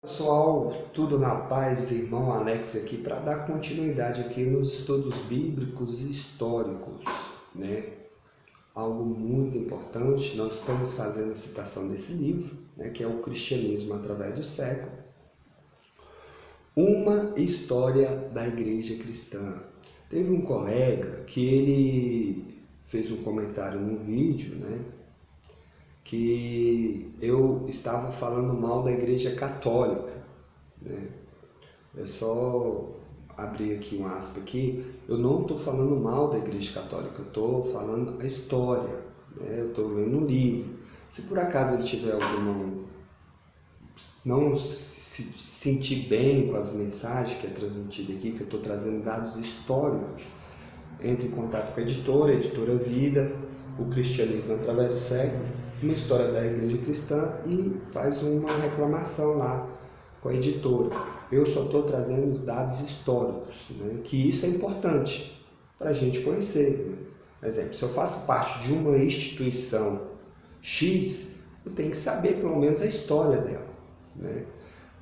Pessoal, tudo na paz, irmão Alex aqui para dar continuidade aqui nos estudos bíblicos e históricos, né? Algo muito importante, nós estamos fazendo a citação desse livro, né, que é o Cristianismo através do século, uma história da igreja cristã. Teve um colega que ele fez um comentário no vídeo, né, que eu estava falando mal da igreja católica, né? É só abrir aqui um aspa aqui, eu não estou falando mal da igreja católica, eu estou falando a história, né? Eu estou lendo um livro. Se por acaso ele tiver alguma, não se sentir bem com as mensagens que é transmitida aqui, que eu estou trazendo dados históricos, entre em contato com a Editora Vida, o Cristianismo através do século, uma história da igreja cristã, e faz uma reclamação lá com a editora. Eu só estou trazendo os dados históricos, né? Que isso é importante para a gente conhecer, né? Por exemplo, se eu faço parte de uma instituição X, eu tenho que saber pelo menos a história dela, né?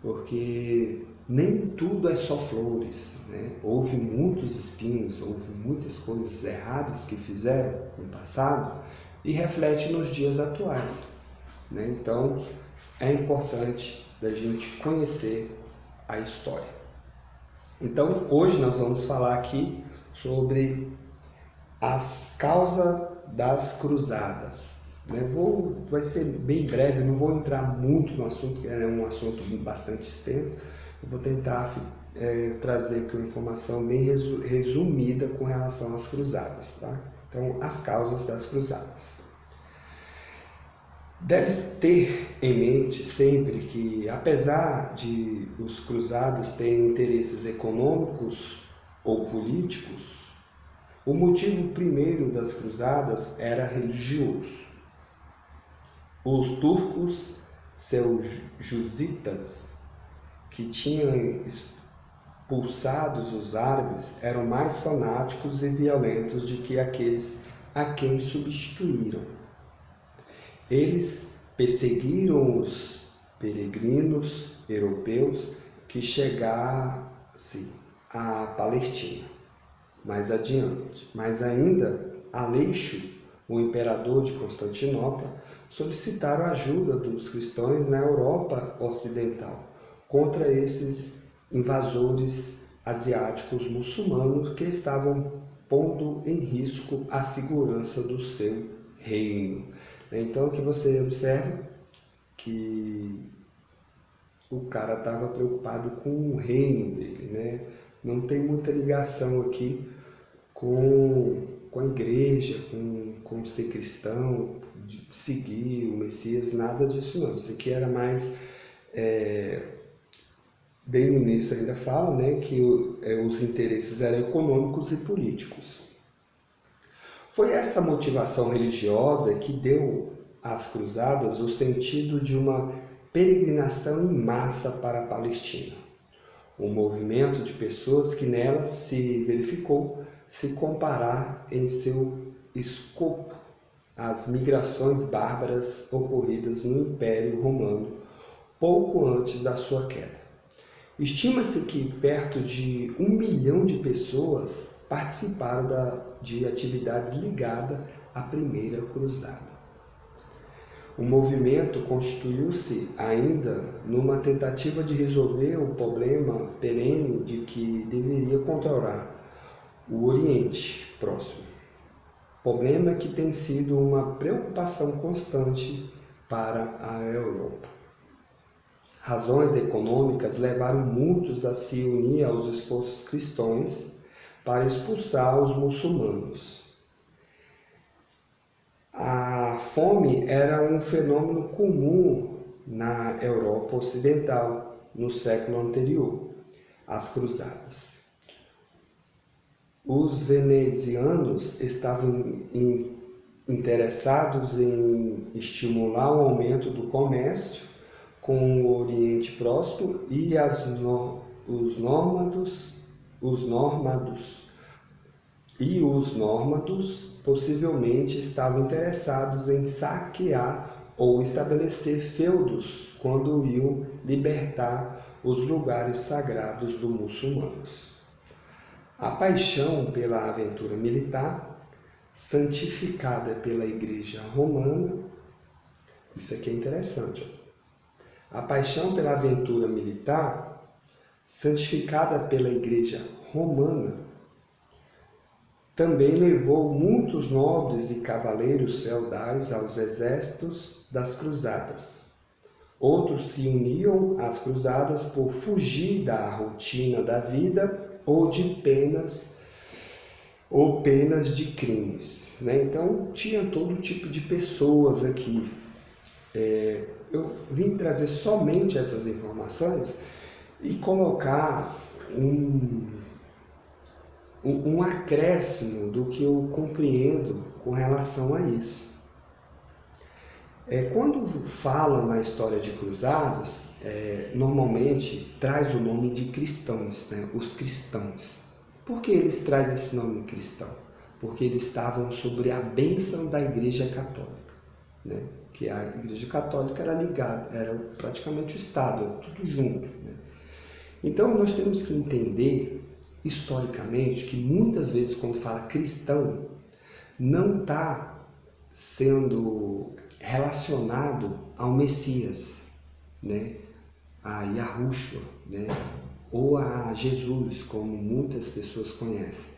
Porque nem tudo é só flores, né? Houve muitos espinhos, houve muitas coisas erradas que fizeram no passado e reflete nos dias atuais, né? Então é importante da gente conhecer a história. Então hoje nós vamos falar aqui sobre as causas das cruzadas, né? Vai ser bem breve, não vou entrar muito no assunto, porque é um assunto bastante extenso. Eu vou tentar trazer aqui uma informação bem resumida com relação às cruzadas, tá? Então, as causas das cruzadas. Deve ter em mente sempre que, apesar de os cruzados terem interesses econômicos ou políticos, o motivo primeiro das cruzadas era religioso. Os turcos seljucitas, que tinham expulsado os árabes, eram mais fanáticos e violentos do que aqueles a quem substituíram. Eles perseguiram os peregrinos europeus que chegassem à Palestina. Mais adiante, mas ainda Aleixo, o imperador de Constantinopla, solicitaram a ajuda dos cristãos na Europa Ocidental contra esses invasores asiáticos muçulmanos que estavam pondo em risco a segurança do seu reino. Então, que você observe que o cara estava preocupado com o reino dele, né? Não tem muita ligação aqui com a igreja, com ser cristão, de seguir o Messias, nada disso não. Isso aqui era mais, bem no início ainda fala, né, que os interesses eram econômicos e políticos. Foi essa motivação religiosa que deu às cruzadas o sentido de uma peregrinação em massa para a Palestina. Um movimento de pessoas que nela se verificou se comparar em seu escopo às migrações bárbaras ocorridas no Império Romano pouco antes da sua queda. Estima-se que perto de 1 milhão de pessoas participaram de atividades ligadas à primeira cruzada. O movimento constituiu-se ainda numa tentativa de resolver o problema perene de que deveria controlar o Oriente Próximo. Problema que tem sido uma preocupação constante para a Europa. Razões econômicas levaram muitos a se unir aos esforços cristãos para expulsar os muçulmanos. A fome era um fenômeno comum na Europa Ocidental no século anterior às cruzadas. Os venezianos estavam interessados em estimular o aumento do comércio com o Oriente Próximo, e os nômados possivelmente estavam interessados em saquear ou estabelecer feudos quando iam libertar os lugares sagrados dos muçulmanos. A paixão pela aventura militar, santificada pela Igreja Romana, isso aqui é interessante. A paixão pela aventura militar, santificada pela Igreja Romana, também levou muitos nobres e cavaleiros feudais aos exércitos das cruzadas. Outros se uniam às cruzadas por fugir da rotina da vida ou de penas de crimes, né? Então tinha todo tipo de pessoas aqui. Eu vim trazer somente essas informações e colocar um acréscimo do que eu compreendo com relação a isso. Quando falam na história de cruzados, normalmente traz o nome de cristãos, né? Os cristãos. Por que eles trazem esse nome cristão? Porque eles estavam sobre a bênção da Igreja Católica, né? Que a Igreja Católica era ligada, era praticamente o Estado, tudo junto, né? Então nós temos que entender historicamente que muitas vezes quando fala cristão, não está sendo relacionado ao Messias, né? A Yahushua, né? Ou a Jesus, como muitas pessoas conhecem.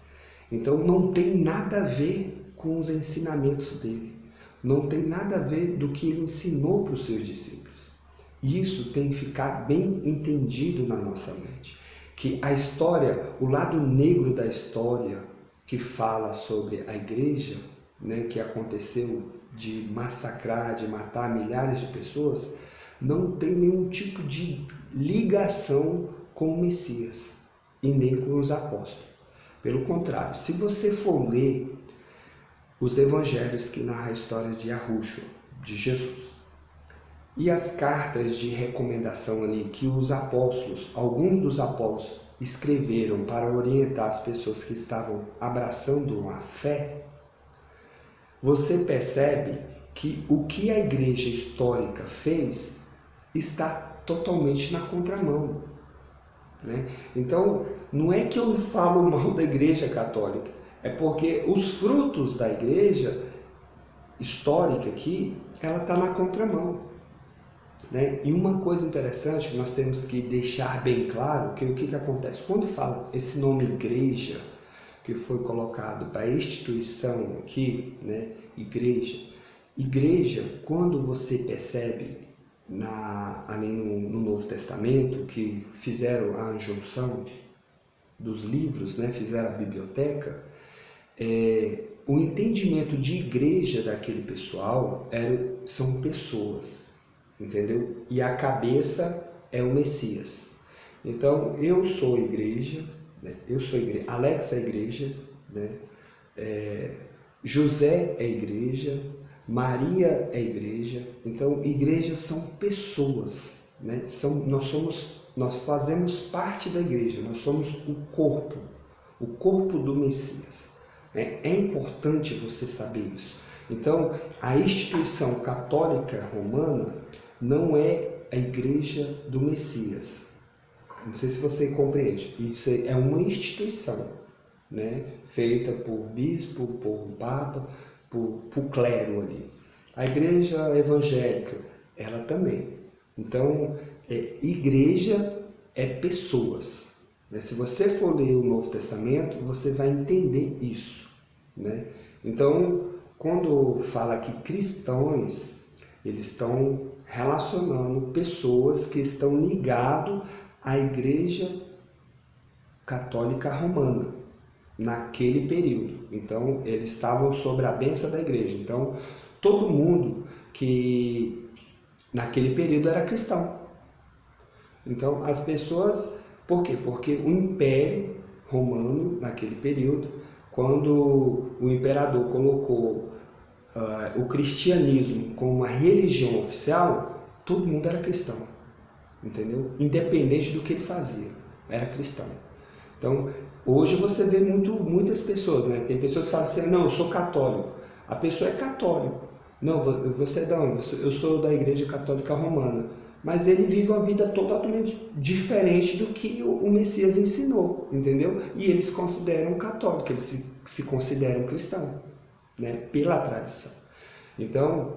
Então não tem nada a ver com os ensinamentos dele, não tem nada a ver do que ele ensinou para os seus discípulos. Isso tem que ficar bem entendido na nossa mente, que a história, o lado negro da história que fala sobre a igreja, né, que aconteceu de massacrar, de matar milhares de pessoas, não tem nenhum tipo de ligação com o Messias e nem com os apóstolos. Pelo contrário, se você for ler os evangelhos que narram a história de Yahushua, de Jesus, e as cartas de recomendação ali que os apóstolos, alguns dos apóstolos, escreveram para orientar as pessoas que estavam abraçando a fé, você percebe que o que a igreja histórica fez está totalmente na contramão, né? Então, não é que eu falo mal da Igreja Católica, é porque os frutos da igreja histórica aqui, ela está na contramão, né? E uma coisa interessante que nós temos que deixar bem claro, que o que acontece? Quando fala esse nome igreja, que foi colocado para a instituição aqui, né? Igreja, quando você percebe ali no Novo Testamento, que fizeram a junção dos livros, né? Fizeram a biblioteca, o entendimento de igreja daquele pessoal são pessoas, entendeu? E a cabeça é o Messias. Então, eu sou igreja, né? Alex é igreja, né? José é igreja, Maria é igreja. Então, igrejas são pessoas, né? Nós fazemos parte da igreja, nós somos o corpo do Messias. É importante você saber isso. Então, a instituição católica romana não é a igreja do Messias. Não sei se você compreende. Isso é uma instituição, né? Feita por bispo, por papa, por clero ali. A igreja evangélica, ela também. Então, igreja é pessoas, né? Se você for ler o Novo Testamento, você vai entender isso, né? Então, quando fala que cristãos, eles estão relacionando pessoas que estão ligadas à Igreja Católica Romana, naquele período. Então, eles estavam sobre a bênção da igreja. Então, todo mundo que naquele período era cristão. Então, as pessoas... Por quê? Porque o Império Romano, naquele período, quando o imperador colocou o cristianismo como uma religião oficial, todo mundo era cristão, entendeu? Independente do que ele fazia, era cristão. Então, hoje você vê muitas pessoas, né? Tem pessoas que falam assim, não, eu sou católico. A pessoa é católico, Não, você é da onde? Eu sou da Igreja Católica Romana. Mas ele vive uma vida totalmente diferente do que o Messias ensinou, entendeu? E eles se consideram católicos, eles se consideram cristãos, né? Pela tradição. Então,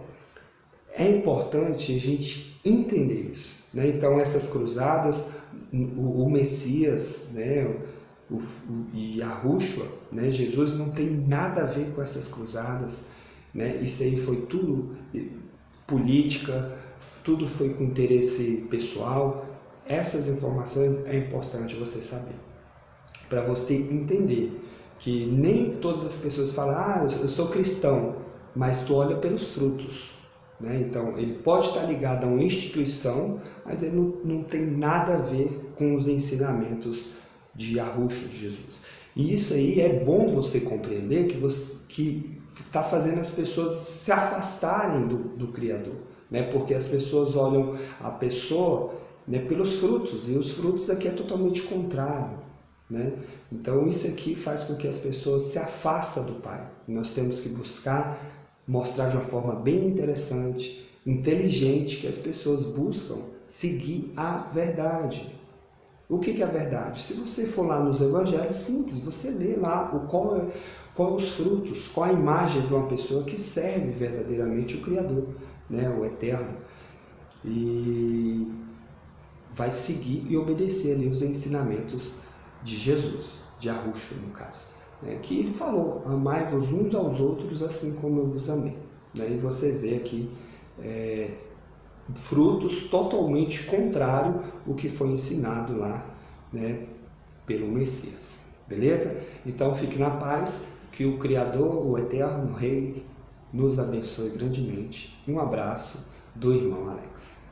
é importante a gente entender isso, né? Então, essas cruzadas, o Messias, né? E Yahushua, né? Jesus não tem nada a ver com essas cruzadas, né? Isso aí foi tudo política, tudo foi com interesse pessoal. Essas informações é importante você saber, para você entender que nem todas as pessoas falam, eu sou cristão, mas tu olha pelos frutos, né? Então, ele pode estar ligado a uma instituição, mas ele não tem nada a ver com os ensinamentos de Yahushua, de Jesus. E isso aí é bom você compreender que está fazendo as pessoas se afastarem do Criador, né? Porque as pessoas olham a pessoa, né, pelos frutos, e os frutos aqui é totalmente contrário, né? Então isso aqui faz com que as pessoas se afastem do Pai. Nós temos que buscar mostrar de uma forma bem interessante, inteligente, que as pessoas buscam seguir a verdade. O que é a verdade? Se você for lá nos evangelhos, simples, você lê lá qual os frutos, qual a imagem de uma pessoa que serve verdadeiramente o Criador, né, o Eterno, e vai seguir e obedecer ali os ensinamentos de Jesus, de Yahushua no caso, né, que ele falou, amai-vos uns aos outros assim como eu vos amei, né, e você vê aqui frutos totalmente contrário ao que foi ensinado lá, né, pelo Messias, beleza? Então fique na paz, que o Criador, o Eterno Rei, nos abençoe grandemente. Um abraço do irmão Alex.